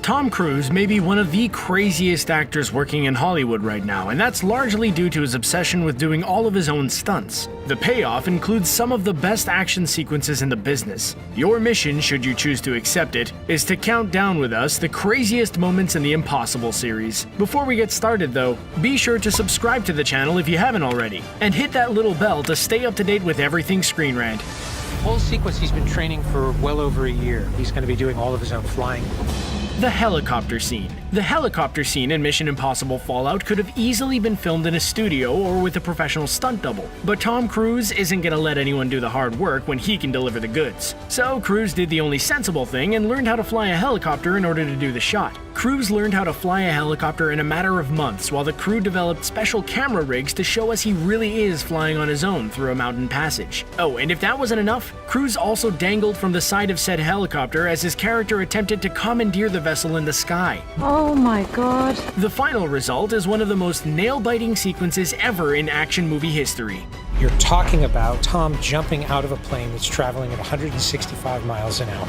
Tom Cruise may be one of the craziest actors working in Hollywood right now, and that's largely due to his obsession with doing all of his own stunts. The payoff includes some of the best action sequences in the business. Your mission, should you choose to accept it, is to count down with us the craziest moments in the Impossible series. Before we get started though, be sure to subscribe to the channel if you haven't already, and hit that little bell to stay up to date with everything Screen Rant. Whole sequence he's been training for well over a year. He's going to be doing all of his own flying. The helicopter scene. The helicopter scene in Mission Impossible Fallout could have easily been filmed in a studio or with a professional stunt double, but Tom Cruise isn't gonna let anyone do the hard work when he can deliver the goods. So Cruise did the only sensible thing and learned how to fly a helicopter in order to do the shot. Cruise learned how to fly a helicopter in a matter of months while the crew developed special camera rigs to show us he really is flying on his own through a mountain passage. Oh, and if that wasn't enough, Cruise also dangled from the side of said helicopter as his character attempted to commandeer the vessel in the sky. Oh my god. The final result is one of the most nail-biting sequences ever in action movie history. You're talking about Tom jumping out of a plane that's traveling at 165 miles an hour.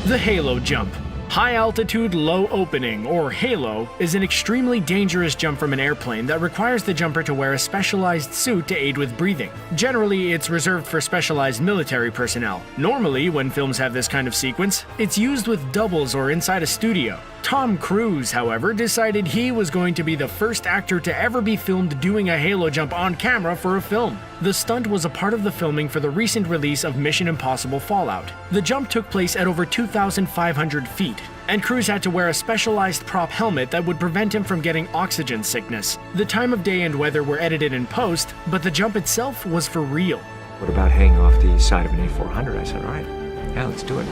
The Halo jump. High altitude, low opening, or HALO, is an extremely dangerous jump from an airplane that requires the jumper to wear a specialized suit to aid with breathing. Generally, it's reserved for specialized military personnel. Normally, when films have this kind of sequence, it's used with doubles or inside a studio. Tom Cruise, however, decided he was going to be the first actor to ever be filmed doing a halo jump on camera for a film. The stunt was a part of the filming for the recent release of Mission Impossible Fallout. The jump took place at over 2,500 feet, and Cruise had to wear a specialized prop helmet that would prevent him from getting oxygen sickness. The time of day and weather were edited in post, but the jump itself was for real. What about hanging off the side of an A400? I said, all right, yeah, let's do it.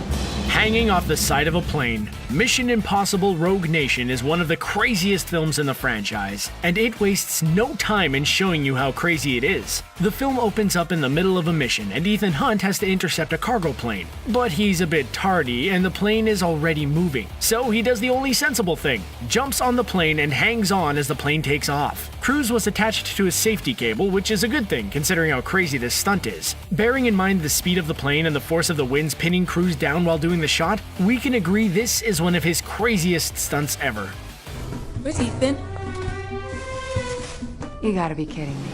Hanging off the side of a plane. Mission Impossible Rogue Nation is one of the craziest films in the franchise, and it wastes no time in showing you how crazy it is. The film opens up in the middle of a mission, and Ethan Hunt has to intercept a cargo plane. But he's a bit tardy, and the plane is already moving. So he does the only sensible thing, jumps on the plane and hangs on as the plane takes off. Cruise was attached to a safety cable, which is a good thing considering how crazy this stunt is. Bearing in mind the speed of the plane and the force of the winds pinning Cruise down while doing the shot, we can agree this is one of his craziest stunts ever. Where's Ethan? You gotta be kidding me.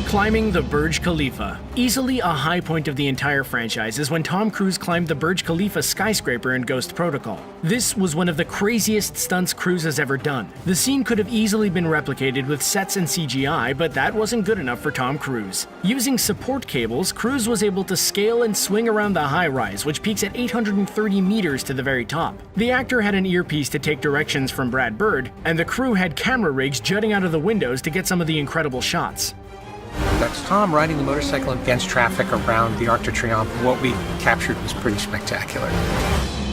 Climbing the Burj Khalifa. Easily a high point of the entire franchise is when Tom Cruise climbed the Burj Khalifa skyscraper in Ghost Protocol. This was one of the craziest stunts Cruise has ever done. The scene could have easily been replicated with sets and CGI, but that wasn't good enough for Tom Cruise. Using support cables, Cruise was able to scale and swing around the high-rise, which peaks at 830 meters to the very top. The actor had an earpiece to take directions from Brad Bird, and the crew had camera rigs jutting out of the windows to get some of the incredible shots. That's Tom riding the motorcycle against traffic around the Arc de Triomphe. What we captured was pretty spectacular.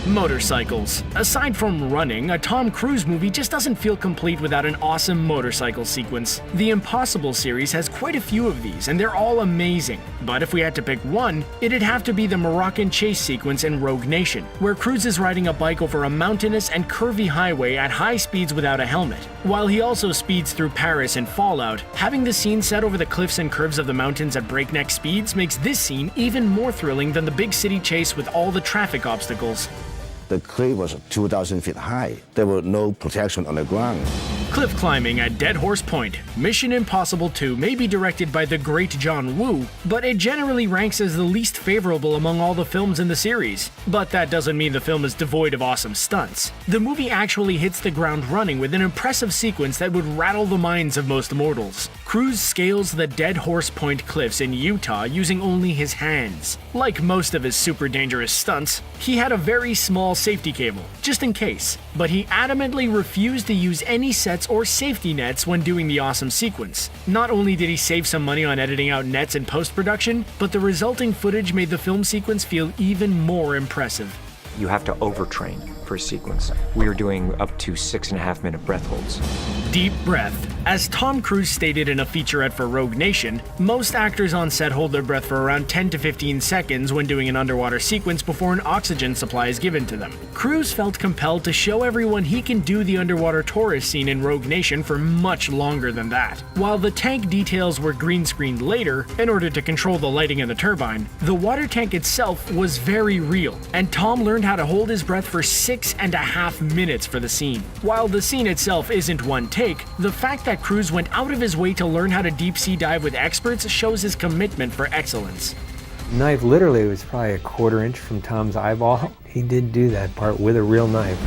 Motorcycles. Aside from running, a Tom Cruise movie just doesn't feel complete without an awesome motorcycle sequence. The Impossible series has quite a few of these, and they're all amazing. But if we had to pick one, it'd have to be the Moroccan chase sequence in Rogue Nation, where Cruise is riding a bike over a mountainous and curvy highway at high speeds without a helmet. While he also speeds through Paris in Fallout, having the scene set over the cliffs and curves of the mountains at breakneck speeds makes this scene even more thrilling than the big city chase with all the traffic obstacles. The cliff was 2,000 feet high. There was no protection on the ground. Cliff climbing at Dead Horse Point. Mission Impossible 2 may be directed by the great John Woo, but it generally ranks as the least favorable among all the films in the series. But that doesn't mean the film is devoid of awesome stunts. The movie actually hits the ground running with an impressive sequence that would rattle the minds of most mortals. Cruise scales the Dead Horse Point cliffs in Utah using only his hands. Like most of his super dangerous stunts, he had a very small safety cable, just in case, but he adamantly refused to use any sets or safety nets when doing the awesome sequence. Not only did he save some money on editing out nets in post-production, but the resulting footage made the film sequence feel even more impressive. You have to overtrain for a sequence. We were doing up to 6.5-minute breath holds. Deep breath. As Tom Cruise stated in a featurette for Rogue Nation, most actors on set hold their breath for around 10 to 15 seconds when doing an underwater sequence before an oxygen supply is given to them. Cruise felt compelled to show everyone he can do the underwater tourist scene in Rogue Nation for much longer than that. While the tank details were green screened later, in order to control the lighting of the turbine, the water tank itself was very real, and Tom learned how to hold his breath for 6.5 minutes for the scene. While the scene itself isn't one take, the fact that Cruise went out of his way to learn how to deep sea dive with experts shows his commitment for excellence. Knife literally was probably a 1/4 inch from Tom's eyeball. He did do that part with a real knife.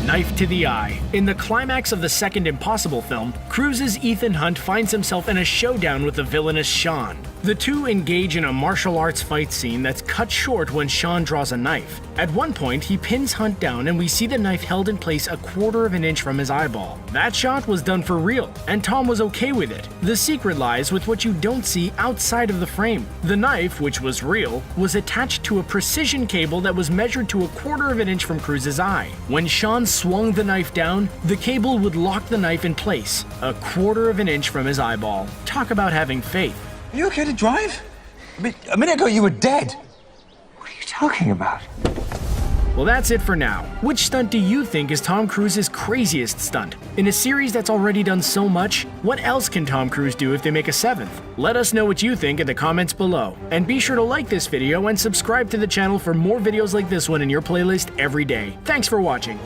Knife to the eye. In the climax of the second Impossible film, Cruise's Ethan Hunt finds himself in a showdown with the villainous Sean. The two engage in a martial arts fight scene that's cut short when Sean draws a knife. At one point, he pins Hunt down and we see the knife held in place a 1/4 inch from his eyeball. That shot was done for real, and Tom was okay with it. The secret lies with what you don't see outside of the frame. The knife, which was real, was attached to a precision cable that was measured to a 1/4 inch from Cruise's eye. When Sean swung the knife down, the cable would lock the knife in place, a 1/4 inch from his eyeball. Talk about having faith. Are you okay to drive? A minute ago you were dead. What are you talking about? Well, that's it for now. Which stunt do you think is Tom Cruise's craziest stunt? In a series that's already done so much, what else can Tom Cruise do if they make a 7th? Let us know what you think in the comments below. And be sure to like this video and subscribe to the channel for more videos like this one in your playlist every day. Thanks for watching.